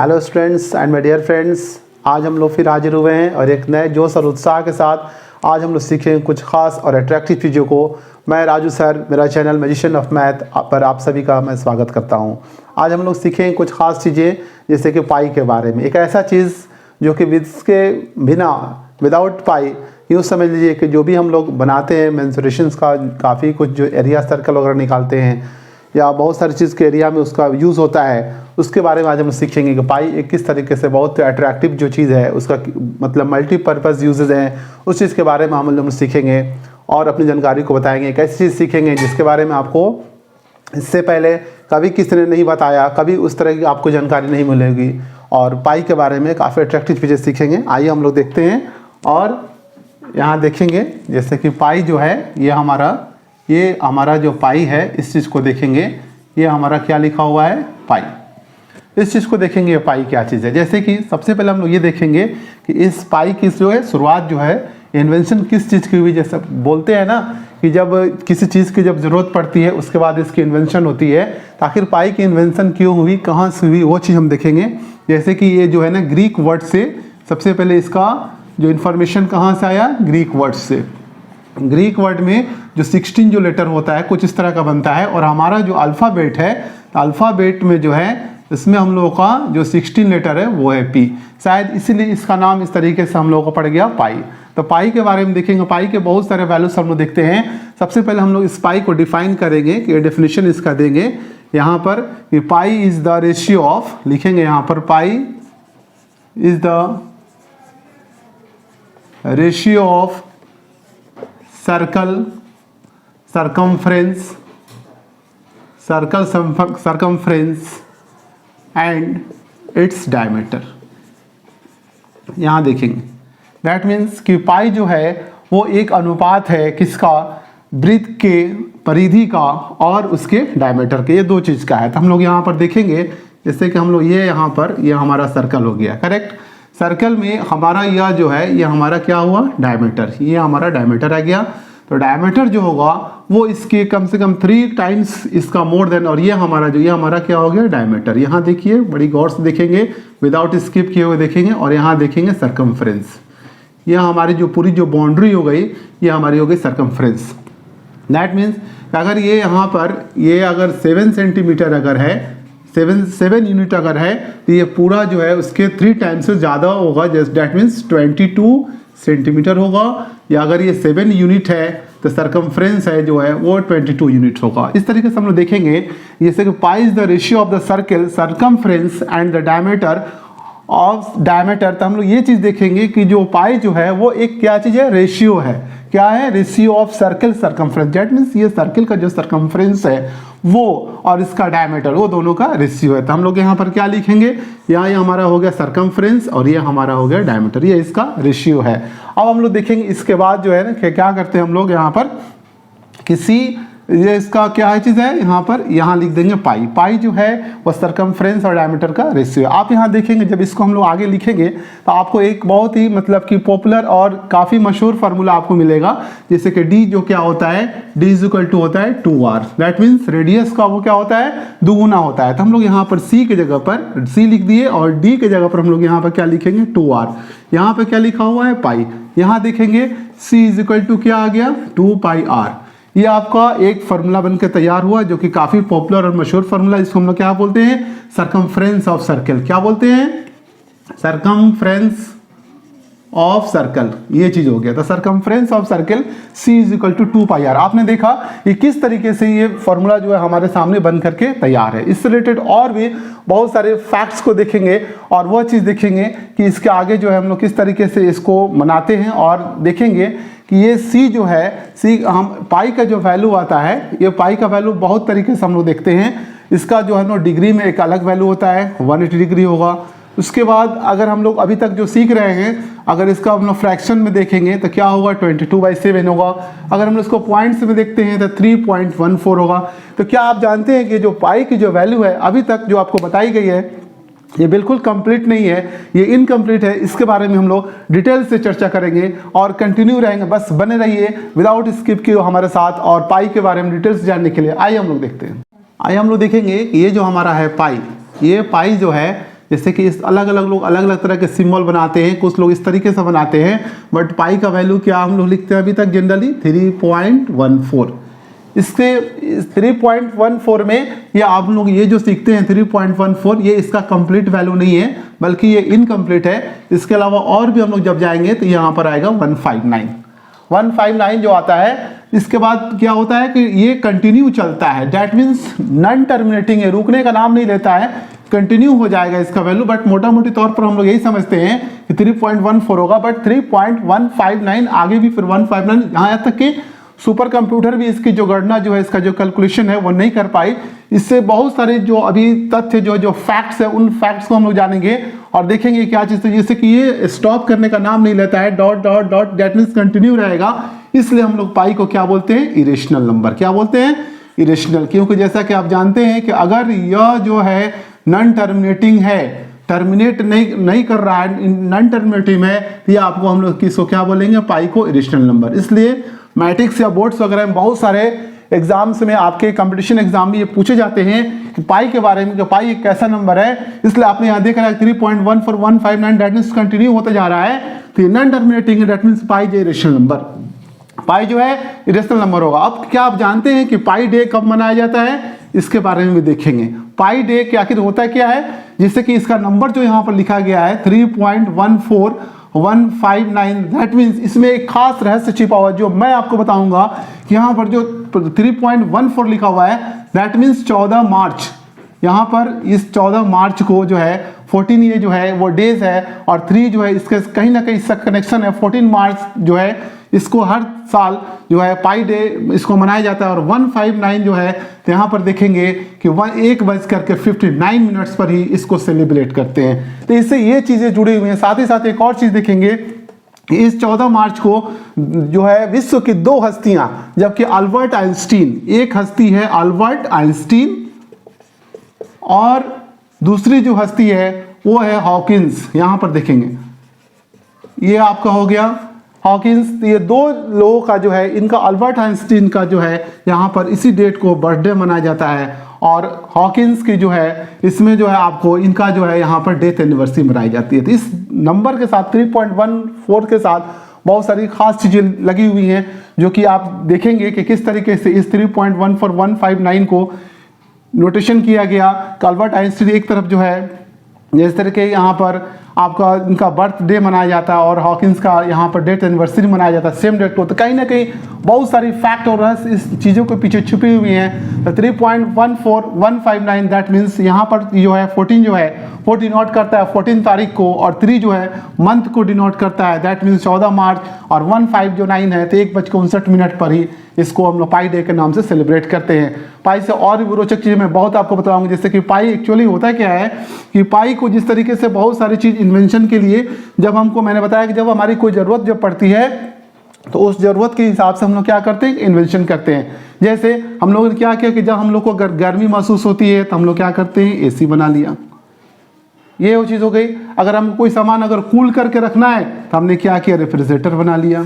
Hello students and my dear friends, आज हम लोग फिर हाजिर हुए हैं और एक नए जोश और उत्साह के साथ आज हम लोग सीखेंगे कुछ खास और अट्रैक्टिव चीज़ों को। मैं राजू सर, मेरा चैनल मैजिशियन ऑफ मैथ पर आप सभी का मैं स्वागत करता हूं। आज हम लोग सीखेंगे कुछ खास चीज़ें, जैसे कि पाई के बारे में। एक ऐसा चीज़ जो कि इसके बिना विदाउट पाई, यूँ समझ लीजिए कि जो भी हम लोग बनाते हैं मेंसुरेशंस का, काफ़ी कुछ जो एरिया सर्कल वगैरह निकालते हैं या बहुत सारी चीज़ के एरिया में उसका यूज़ होता है, उसके बारे में आज हम सीखेंगे कि पाई एक किस तरीके से बहुत अट्रैक्टिव जो चीज़ है, उसका मतलब मल्टीपर्पज़ यूजेज हैं, उस चीज़ के बारे में हम लोग सीखेंगे और अपनी जानकारी को बताएंगे। एक ऐसी चीज़ सीखेंगे जिसके बारे में आपको इससे पहले कभी किसी ने नहीं बताया, कभी उस तरह की आपको जानकारी नहीं मिलेगी। और पाई के बारे में काफ़ी अट्रैक्टिव चीज़ें सीखेंगे। आइए हम लोग देखते हैं और यहाँ देखेंगे जैसे कि पाई जो है ये हमारा जो पाई है, इस चीज़ को देखेंगे। ये हमारा क्या लिखा हुआ है, पाई। इस चीज़ को देखेंगे, ये पाई क्या चीज़ है। जैसे कि सबसे पहले हम लोग ये देखेंगे कि इस पाई की जो है शुरुआत जो है, इन्वेंशन किस चीज़ की हुई। जैसे बोलते हैं ना कि जब किसी चीज़ की जब ज़रूरत पड़ती है उसके बाद इसकी इन्वेंशन होती है। तो आखिर पाई की इन्वेंशन क्यों हुई, कहाँ से हुई, वो चीज़ हम देखेंगे। जैसे कि ये जो है ना ग्रीक वर्ड से, सबसे पहले इसका जो इन्फॉर्मेशन कहाँ से आया, ग्रीक वर्ड से। ग्रीक वर्ड में जो 16 जो लेटर होता है कुछ इस तरह का बनता है, और हमारा जो अल्फ़ाबेट है, अल्फ़ाबेट में जो है इसमें हम लोगों का जो 16 लेटर है वो है पी। शायद इसीलिए इसका नाम इस तरीके से हम लोगों को पड़ गया पाई। तो पाई के बारे में देखेंगे। पाई के बहुत सारे वैल्यूज हम लोग देखते हैं। सबसे पहले हम लोग इस पाई को डिफाइन करेंगे कि डेफिनेशन इसका देंगे यहाँ पर कि pi is the ratio of, लिखेंगे यहाँ पर pi is the ratio of circle circumference and its diameter. यहाँ देखेंगे दैट मीन्स कि पाई जो है वो एक अनुपात है किसका, वृत्त के परिधि का और उसके डायमीटर के, ये दो चीज़ का है। तो हम लोग यहाँ पर देखेंगे जैसे कि हम लोग ये यहाँ पर ये हमारा सर्कल हो गया, करेक्ट। सर्कल में हमारा यह जो है ये हमारा क्या हुआ, डायमीटर। ये हमारा डायमीटर आ गया। तो डायमीटर जो होगा वो इसके कम से कम 3 टाइम्स इसका मोर देन, और ये हमारा क्या हो गया, डायमीटर। यहाँ देखिए, बड़ी गौर से देखेंगे, विदाउट स्किप किए हुए देखेंगे। और यहाँ देखेंगे सर्कमफ्रेंस, ये हमारी जो पूरी जो बाउंड्री हो गई ये हमारी हो गई सर्कमफ्रेंस। दैट मीन्स अगर ये यहाँ पर ये अगर 7 सेंटीमीटर अगर है, 7 यूनिट अगर है, तो ये पूरा जो है उसके 3 टाइम्स से ज़्यादा होगा। दैट मीन्स 22 सेंटीमीटर होगा। या अगर ये 7 यूनिट है तो सरकमफ्रेंस है जो है वो 22 यूनिट होगा। इस तरीके से हम लोग देखेंगे जैसे कि pi is the ratio of the circle circumference and the diameter of diameter. तो हम लोग ये चीज़ देखेंगे कि जो पाई जो है वो एक क्या चीज़ है, रेशियो है। क्या है, ratio of circle circumference. That means ये सर्कल का जो सरकमफ्रेंस है वो और इसका डायमीटर, वो दोनों का रेशियो है। तो हम लोग यहाँ पर क्या लिखेंगे, यहाँ ये हमारा हो गया सरकमफ्रेंस और ये हमारा हो गया डायमीटर, ये इसका रेशियो है। अब हम लोग देखेंगे इसके बाद जो है ना क्या करते हैं हम लोग यहाँ पर किसी, ये इसका क्या है चीज़ है, यहाँ पर यहाँ लिख देंगे पाई। पाई जो है वो सरकमफ्रेंस और डायमीटर का रेशियो है। आप यहाँ देखेंगे जब इसको हम लोग आगे लिखेंगे तो आपको एक बहुत ही मतलब कि पॉपुलर और काफ़ी मशहूर फार्मूला आपको मिलेगा। जैसे कि डी जो क्या होता है, डी इज इक्वल टू होता है 2r। दैट मीन्स रेडियस का वो क्या होता है, दुगुना होता है। तो हम लोग यहाँ पर सी के जगह पर सी लिख दिए और डी के जगह पर हम लोग यहाँ पर क्या लिखेंगे, 2r। यहाँ पर क्या लिखा हुआ है, पाई। यहाँ देखेंगे सी इज इक्वल टू क्या आ गया, 2πr। ये आपका एक फार्मूला बनकर तैयार हुआ जो कि काफ़ी पॉपुलर और मशहूर फार्मूला। इसको हम लोग क्या बोलते हैं, सरकमफ्रेंस ऑफ सर्कल। क्या बोलते हैं, सरकमफ्रेंस ऑफ सर्कल, ये चीज़ हो गया। तो circumference of circle C is equal to 2πr। आपने देखा कि किस तरीके से ये फार्मूला जो है हमारे सामने बन करके तैयार है। इससे रिलेटेड और भी बहुत सारे फैक्ट्स को देखेंगे और वह चीज़ देखेंगे कि इसके आगे जो है हम लोग किस तरीके से इसको मनाते हैं, और देखेंगे कि ये C जो है, C हम पाई का जो वैल्यू आता है, ये पाई का वैल्यू बहुत तरीके से हम लोग देखते हैं। इसका जो है ना डिग्री में एक अलग वैल्यू होता है, 180 डिग्री होगा। उसके बाद अगर हम लोग अभी तक जो सीख रहे हैं, अगर इसका हम लोग फ्रैक्शन में देखेंगे तो क्या होगा, 22/7 होगा। अगर हम लोग इसको पॉइंट्स में देखते हैं तो 3.14 होगा। तो क्या आप जानते हैं कि जो पाई की जो वैल्यू है अभी तक जो आपको बताई गई है, ये बिल्कुल कंप्लीट नहीं है, ये इनकम्प्लीट है। इसके बारे में हम लोग डिटेल से चर्चा करेंगे और कंटिन्यू रहेंगे। बस बने रहिए विदाउट स्किप किए हमारे साथ, और पाई के बारे में डिटेल्स जानने के लिए आइए हम लोग देखते हैं। आइए हम लोग देखेंगे कि ये जो हमारा है पाई, ये पाई जो है जैसे कि इस अलग अलग लोग अलग अलग तरह के सिंबल बनाते हैं, कुछ लोग इस तरीके से बनाते हैं, बट पाई का वैल्यू क्या हम लोग लिखते हैं अभी तक जनरली 3.14। इसके 3.14 में ये आप लोग ये जो सीखते हैं 3.14 ये इसका कंप्लीट वैल्यू नहीं है, बल्कि ये इनकम्प्लीट है। इसके अलावा और भी हम लोग जब जाएंगे तो यहाँ पर आएगा 159 जो आता है। इसके बाद क्या होता है कि ये कंटिन्यू चलता है, डैट मीन्स नॉन टर्मिनेटिंग है, रुकने का नाम नहीं लेता है, कंटिन्यू हो जाएगा इसका वैल्यू। बट मोटा मोटी तौर पर हम लोग यही समझते हैं कि 3.14 होगा, बट 3.159 आगे भी फिर 159, यहाँ तक कि सुपर कंप्यूटर भी इसकी जो गणना जो है, इसका जो कैलकुलेशन है वो नहीं कर पाई। इससे बहुत सारे जो अभी तथ्य जो फैक्ट्स है, उन फैक्ट्स को हम लोग जानेंगे और देखेंगे क्या चीज़ है, जैसे कि ये स्टॉप करने का नाम नहीं लेता है, dot dot dot, that means continue रहेगा। इसलिए हम लोग पाई को क्या बोलते हैं, इरेशनल नंबर। क्या बोलते हैं, इरेशनल। क्योंकि जैसा कि आप जानते हैं कि अगर यह जो है नॉन टर्मिनेटिंग है, टर्मिनेट नहीं कर रहा है, नॉन टर्मिनेटिव है, तो ये आपको हम लोग किसको क्या बोलेंगे, पाई को इरेशनल नंबर। इसलिए मैट्रिक्स या बोर्ड्स वगैरह में बहुत सारे एग्जाम्स में, आपके कंपटीशन एग्जाम में ये पूछे जाते हैं कि पाई के बारे में, कि पाई एक कैसा नंबर है। इसलिए आपने यहाँ देख रहा है 3.14159, दैट मीन्स कंटिन्यू होता जा रहा है, तो नॉन टर्मिनेटिंग है, दैट मीन्स पाई जो इरेशनल नंबर, पाई जो है इरेशनल नंबर होगा। अब क्या आप जानते हैं कि पाई डे कब मनाया जाता है, इसके बारे में भी देखेंगे। पाई डे के आखिर होता क्या है, जिससे कि इसका नंबर जो यहाँ पर लिखा गया है 3.14159, दैट मीन्स इसमें एक खास रहस्य छिपा हुआ है, जो मैं आपको बताऊंगा कि यहाँ पर जो 3.14 लिखा हुआ है, दैट मीन्स 14 मार्च। यहाँ पर इस 14 मार्च को जो है 14 ये जो है वो डेज है, और 3 जो है इसके कहीं ना कहीं इसका कनेक्शन है। 14 मार्च जो है इसको हर साल जो है पाई डे इसको मनाया जाता है। और 159 जो है तो यहाँ पर देखेंगे कि 1:59 पर ही इसको सेलिब्रेट करते हैं। तो इससे ये चीज़ें जुड़ी हुई हैं। साथ ही साथ एक और चीज़ देखेंगे, इस 14 मार्च को जो है विश्व की 2 हस्तियां, जबकि अल्बर्ट आइंस्टीन, एक हस्ती है अल्बर्ट आइंस्टीन और दूसरी जो हस्ती है वो है हॉकिंस। यहाँ पर देखेंगे ये आपका हो गया हॉकिंस। ये 2 लोगों का जो है, इनका अल्बर्ट आइंस्टीन का जो है यहाँ पर इसी डेट को बर्थडे मनाया जाता है, और हॉकिंस की जो है इसमें जो है आपको इनका जो है यहाँ पर डेथ एनिवर्सरी मनाई जाती है। तो इस नंबर के साथ 3.14 के साथ बहुत सारी खास चीज़ें लगी हुई हैं, जो कि आप देखेंगे कि किस तरीके से इस 3.14159 को नोटेशन किया गया। अल्बर्ट आइंस्टीन एक तरफ जो है जिस तरीके यहाँ पर आपका इनका बर्थडे मनाया जाता है, और हॉकिंस का यहाँ पर डेथ एनिवर्सरी मनाया जाता है सेम डेट को। तो कहीं ना कहीं बहुत सारी फैक्ट और रहस्य इस चीज़ों के पीछे छुपी हुई हैं। तो 3.14159 दैट मीन्स यहाँ पर जो है 14 जो है वो डिनोट करता है 14 तारीख को, और 3 जो है मंथ को डिनोट करता है, दैट मीन्स 14 मार्च, और 15 है तो 1:59 पर ही इसको हम लोग पाई डे के नाम से सेलिब्रेट करते हैं। पाई से और भी रोचक चीज़ें मैं बहुत आपको बताऊंगा, जैसे कि पाई एक्चुअली होता क्या है कि पाई को जिस तरीके से बहुत सारी चीज़ इन्वेंशन के लिए, जब हमको मैंने बताया कि जब हमारी कोई ज़रूरत जब पड़ती है तो उस ज़रूरत के हिसाब से हम लोग क्या करते हैं, इन्वेंशन करते हैं। जैसे हम लोगों ने क्या किया कि जब हम लोग को अगर गर्मी महसूस होती है तो हम लोग क्या करते हैं, एसी बना लिया, ये वो चीज़ हो गई। अगर हम कोई सामान अगर कूल करके रखना है तो हमने क्या किया, रेफ्रिजरेटर बना लिया।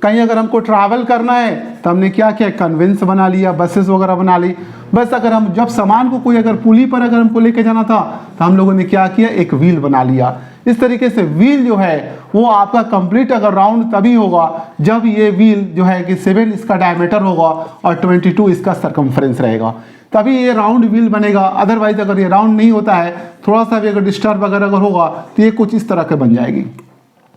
कहीं अगर हमको ट्रैवल करना है तो हमने क्या किया, कन्वेंस बना लिया, बसेस वगैरह बना ली। बस अगर हम जब सामान को कोई अगर पुली पर अगर हमको लेके जाना था तो हम लोगों ने क्या किया, एक व्हील बना लिया। इस तरीके से व्हील जो है वो आपका कंप्लीट अगर राउंड तभी होगा जब ये व्हील जो है कि 7 इसका डायमीटर होगा और 22 इसका सरकमफ्रेंस रहेगा, तभी ये राउंड व्हील बनेगा। अदरवाइज अगर ये राउंड नहीं होता है, थोड़ा सा भी अगर डिस्टर्ब वगैरह अगर होगा तो ये कुछ इस तरह के बन जाएगी,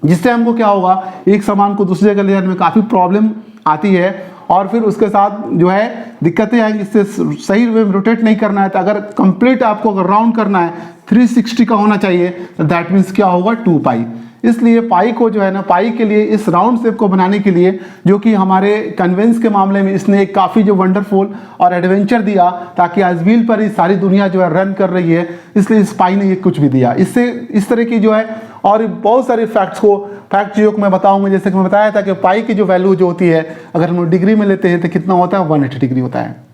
जिससे हमको क्या होगा, एक सामान को दूसरे जगह ले जाने में काफ़ी प्रॉब्लम आती है, और फिर उसके साथ जो है दिक्कतें आएंगी। इससे सही वे में रोटेट नहीं करना है, तो अगर कंप्लीट आपको अगर राउंड करना है 360 का होना चाहिए, तो दैट मीन्स क्या होगा, 2 पाई। इसलिए पाई को जो है ना, पाई के लिए इस राउंड शेप को बनाने के लिए, जो कि हमारे कन्वेंस के मामले में इसने एक काफ़ी जो वंडरफुल और एडवेंचर दिया, ताकि आज व्हील पर ही सारी दुनिया जो है रन कर रही है, इसलिए इस पाई ने ये कुछ भी दिया। इससे इस तरह की जो है और बहुत सारे फैक्ट चीज़ों को मैं बताऊंगा। जैसे कि मैं बताया था कि पाई की जो वैल्यू जो होती है, अगर हम लोग डिग्री में लेते हैं तो कितना होता है, 180 डिग्री होता है।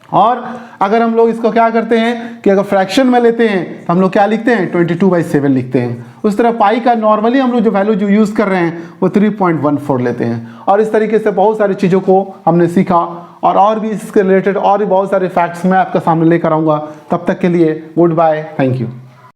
और अगर हम लोग इसको क्या करते हैं कि अगर फ्रैक्शन में लेते हैं तो हम लोग क्या लिखते हैं, 22/7 लिखते हैं। उस तरह पाई का नॉर्मली हम लोग जो वैल्यू जो यूज़ कर रहे हैं वो 3.14 लेते हैं। और इस तरीके से बहुत सारी चीज़ों को हमने सीखा, और भी इसके रिलेटेड और भी बहुत सारे फैक्ट्स मैं आपके सामने लेकर आऊँगा। तब तक के लिए गुड बाय, थैंक यू।